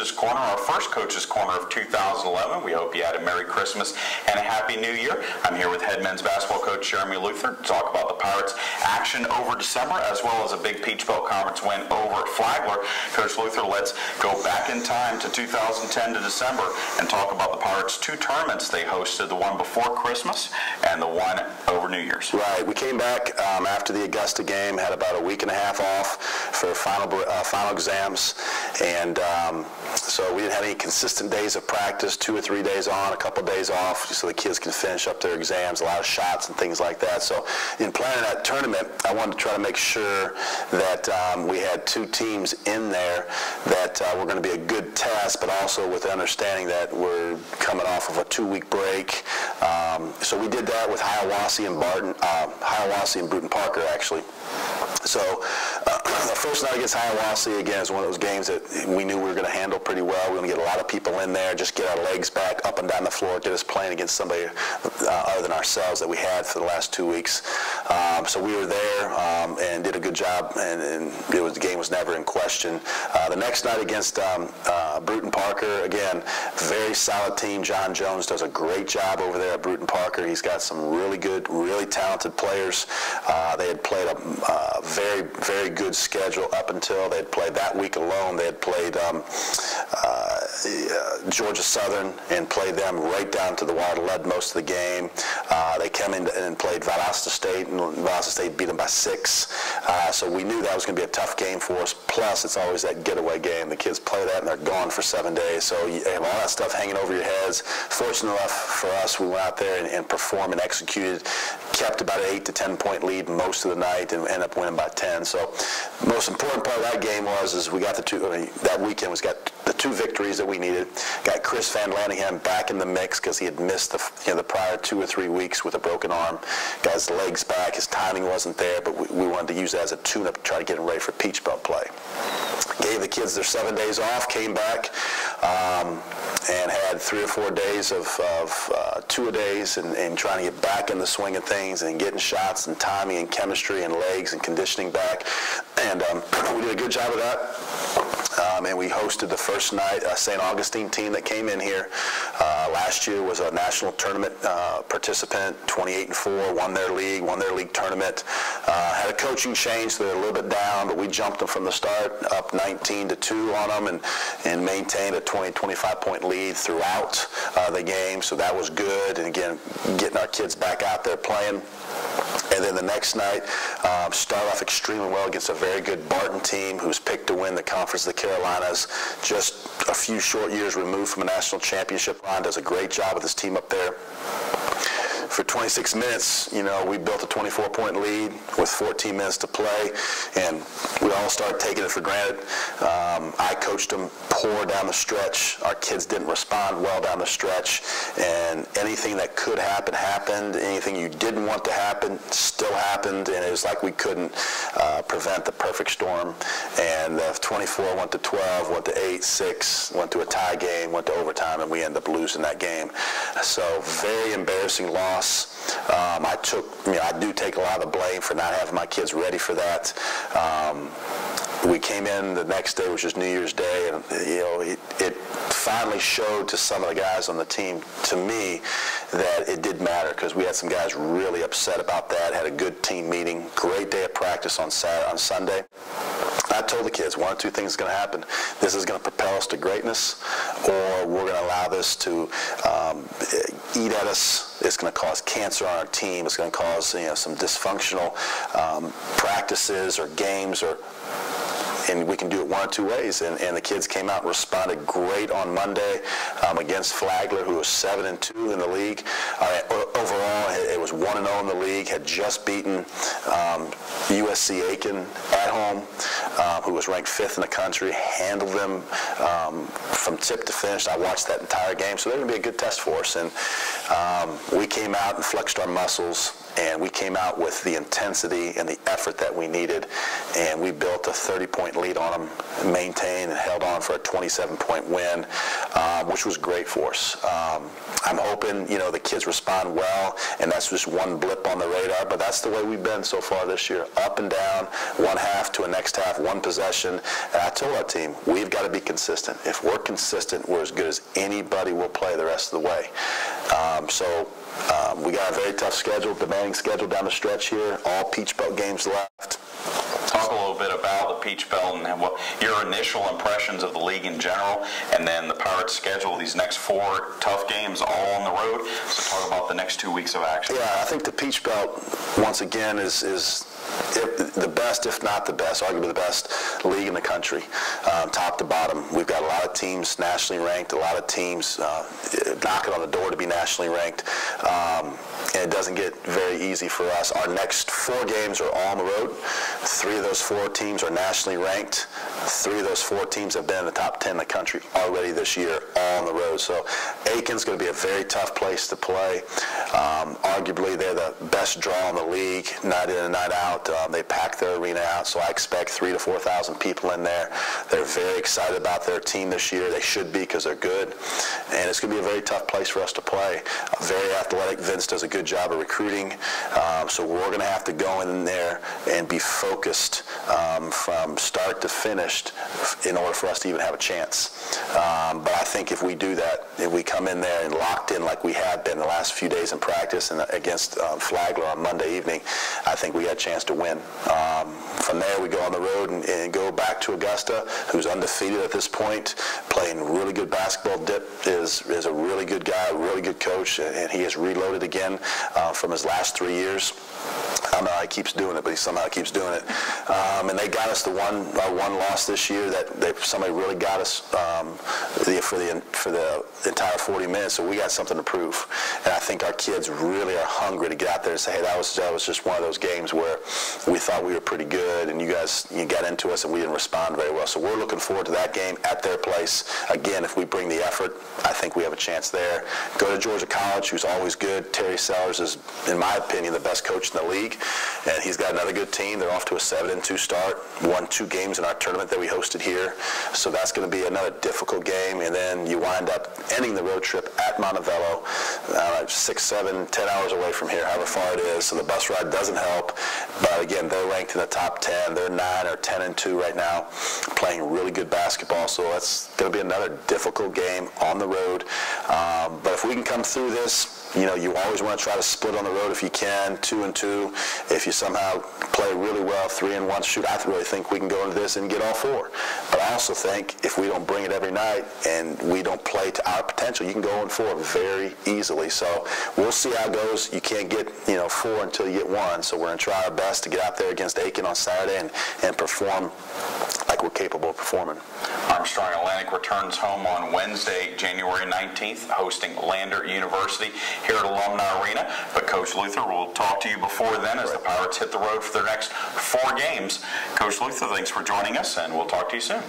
Coach's Corner, our first Coach's Corner of 2011. We hope you had a Merry Christmas and a Happy New Year. I'm here with head men's basketball coach Jeremy Luther to talk about the Pirates' action over December, as well as a big Peach Belt Conference win over Flagler. Coach Luther, let's go back in time to 2010 to December and talk about the Pirates' two tournaments they hosted, the one before Christmas and the one over New Year's. Right. We came back after the Augusta game, had about a week and a half off for final exams, and so we didn't have any consistent days of practice, 2 or 3 days on, a couple days off, so the kids can finish up their exams, a lot of shots and things like that. So in planning that tournament, I wanted to try to make sure that we had two teams in there that were going to be a good test, but also with the understanding that we're coming off of a 2-week break. So we did that with Hiawassee and Bruton Parker, actually. So the first night against Hiawassee, again, is one of those games that we knew we were going to handle pretty well. We were going to get a lot of people in there, just get our legs back up and down the floor, get us playing against somebody other than ourselves that we had for the last 2 weeks. So we were there and did a good job, and the game was never in question. The next night against Bruton Parker, again, very solid team. John Jones does a great job over there at Bruton Parker. He's got some really good, really talented players. They had played a very, very good schedule up until they had played that week alone. They had played Georgia Southern and played them right down to the wire, led most of the game. They came in and played Valdosta State, and Valdosta State beat them by 6. So we knew that was going to be a tough game for us. Plus, it's always that getaway game. The kids play that, and they're gone for 7 days. So you have all that stuff hanging over your heads. Fortunate enough for us, we went out there and performed and executed, kept about an 8 to 10 point lead most of the night, and ended up winning by 10. So the most important part of that game was we got that weekend was got the 2 victories that we needed. Got Chris Van Lanningham back in the mix because he had missed the prior 2 or 3 weeks with a broken arm. Got his legs back. His timing wasn't there, but we wanted to use that as a tune-up to try to get him ready for Peach Belt play. Gave the kids their 7 days off, came back, and had 3 or 4 days of two-a-days and trying to get back in the swing of things and getting shots and timing and chemistry and legs and conditioning back. And we did a good job of that. And we hosted the first night a St. Augustine team that came in here. Last year was a national tournament participant, 28-4, won their league tournament. Had a coaching change, so they're a little bit down, but we jumped them from the start, up 19-2 on them, and maintained a 20-25 point lead throughout the game. So that was good. And again, getting our kids back out there playing. And then the next night, start off extremely well against a very good Barton team who's picked to win the Conference of the Carolinas. Just a few short years removed from a national championship. Ron does a great job with his team up there. For 26 minutes, we built a 24-point lead with 14 minutes to play, and we all started taking it for granted. I coached them poor down the stretch. Our kids didn't respond well down the stretch, and anything that could happen happened. Anything you didn't want to happen still happened, and it was like we couldn't prevent the perfect storm. And 24 went to 12, went to 8-6, went to a tie game, went to overtime, and we ended up losing that game. So very embarrassing loss. I do take a lot of the blame for not having my kids ready for that. We came in the next day, which was New Year's Day, and it finally showed to some of the guys on the team, to me, that it did matter, because we had some guys really upset about that. Had a good team meeting, great day of practice on Sunday. I told the kids 1 or 2 things is going to happen. This is going to propel us to greatness, or we're going to allow this to eat at us. It's going to cause cancer on our team. It's going to cause some dysfunctional practices or games, and we can do it 1 or 2 ways. And the kids came out and responded great on Monday against Flagler, who was 7-2 in the league. Overall, it was 1-0 in the league. Had just beaten USC Aiken at home, who was ranked 5th in the country. Handled them from tip to finish. I watched that entire game, so they're going to be a good test for us. And we came out and flexed our muscles and we came out with the intensity and the effort that we needed, and we built a 30-point lead on them, maintained and held on for a 27-point win, which was great for us. I'm hoping, the kids respond well, and that's just one blip on the radar, but that's the way we've been so far this year, up and down, one half to a next half, one possession. And I told our team, we've got to be consistent. If we're consistent, we're as good as anybody will play the rest of the way. We got a very tough schedule, demanding schedule down the stretch here, all Peach Belt games left. Talk a little bit about the Peach Belt and what your initial impressions of the league in general, and then the Pirates' schedule, these next 4 tough games all on the road. So talk about the next 2 weeks of action. Yeah, I think the Peach Belt, once again, is the best, if not the best, arguably the best league in the country, top to bottom. We've got a lot of teams nationally ranked, a lot of teams knocking on the door to be nationally ranked, and it doesn't get very easy for us. Our next 4 games are all on the road. 3 of those 4 teams are nationally ranked. 3 of those 4 teams have been in the top 10 in the country already this year, all on the road. So Aiken's going to be a very tough place to play. Arguably, they're the best draw in the league, night in and night out. They pack their arena out, so I expect 3,000 to 4,000 people in there. They're very excited about their team this year. They should be, because they're good. And it's going to be a very tough place for us to play. Very athletic. Vince does a good job of recruiting. So we're going to have to go in there and be focused from start to finish in order for us to even have a chance. But I think if we do that, if we come in there and locked in like we have been the last few days in practice and against Flagler on Monday evening, I think we got a chance to win. From there, we go on the road and go back to Augusta, who's undefeated at this point, playing really good basketball. Dip is a really good guy, really good coach, and he has reloaded again from his last 3 years. I don't know how he keeps doing it, but he somehow keeps doing it. And they got us our one loss this year that somebody really got us for the entire 40 minutes. So we got something to prove. And I think our kids really are hungry to get out there and say, hey, that was just one of those games where we thought we were pretty good, and you got into us and we didn't respond very well. So we're looking forward to that game at their place. Again, if we bring the effort, I think we have a chance there. Go to Georgia College, who's always good. Terry Sellers is, in my opinion, the best coach in the league, and he's got another good team. They're off to a 7-2 start. Won 2 games in our tournament that we hosted here, so that's going to be another difficult game. And then you wind up ending the road trip at Montevallo, 6, 7, 10 hours away from here, however far it is. So the bus ride doesn't help. But again, they're ranked in the top 10. They're 9 or 10-2 right now, playing really good basketball. So that's going to be another difficult game on the road. But if we can come through this, you always want to try to split on the road if you can, 2-2. If you somehow play really well, 3-1, shoot, I really think we can go into this and get all 4. But I also think if we don't bring it every night and we don't play to our potential, you can go 0-4 very easily. So we'll see how it goes. You can't get 4 until you get 1. So we're going to try our best to get out there against Aiken on Saturday and perform like we're capable of performing. Armstrong Atlantic returns home on Wednesday, January 19th, hosting Lander University here at Alumni Arena. But Coach Luther, will talk to you before then as the Pirates hit the road for their next 4 games. Coach Luther, thanks for joining us, and we'll talk to you soon.